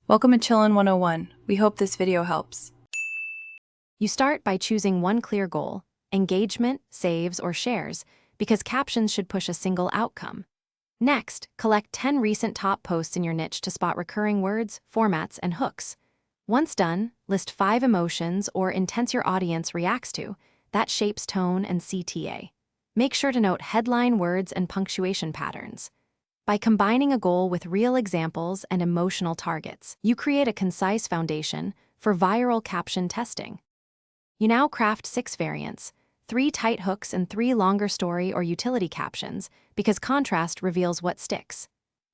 Welcome to Chillin' 101. We hope this video helps. You start by choosing one clear goal: engagement, saves, or shares, because captions should push a single outcome. Next, collect 10 recent top posts in your niche to spot recurring words, formats, and hooks. Once done, list 5 emotions or intents your audience reacts to. That shapes tone and CTA. Make sure to note headline words and punctuation patterns. By combining a goal with real examples and emotional targets, you create a concise foundation for viral caption testing. You now craft 6 variants, 3 tight hooks and 3 longer story or utility captions, because contrast reveals what sticks.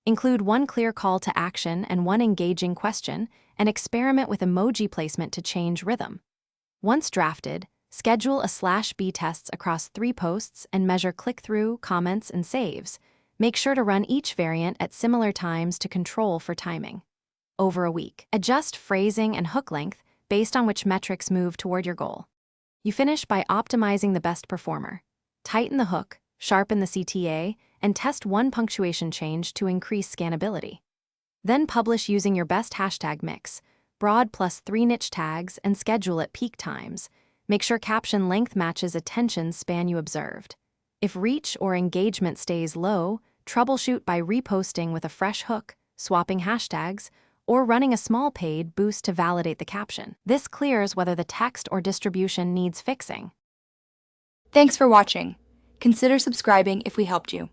Include 1 clear call to action and 1 engaging question, and experiment with emoji placement to change rhythm. Once drafted, schedule a /B tests across 3 posts and measure click-through, comments, and saves. Make sure to run each variant at similar times to control for timing. Over a week, adjust phrasing and hook length based on which metrics move toward your goal. You finish by optimizing the best performer. Tighten the hook, sharpen the CTA, and test 1 punctuation change to increase scannability. Then publish using your best hashtag mix, broad plus 3 niche tags, and schedule at peak times. Make sure caption length matches attention span you observed. If reach or engagement stays low, troubleshoot by reposting with a fresh hook, swapping hashtags, or running a small paid boost to validate the caption. This clears whether the text or distribution needs fixing. Thanks for watching. Consider subscribing if we helped you.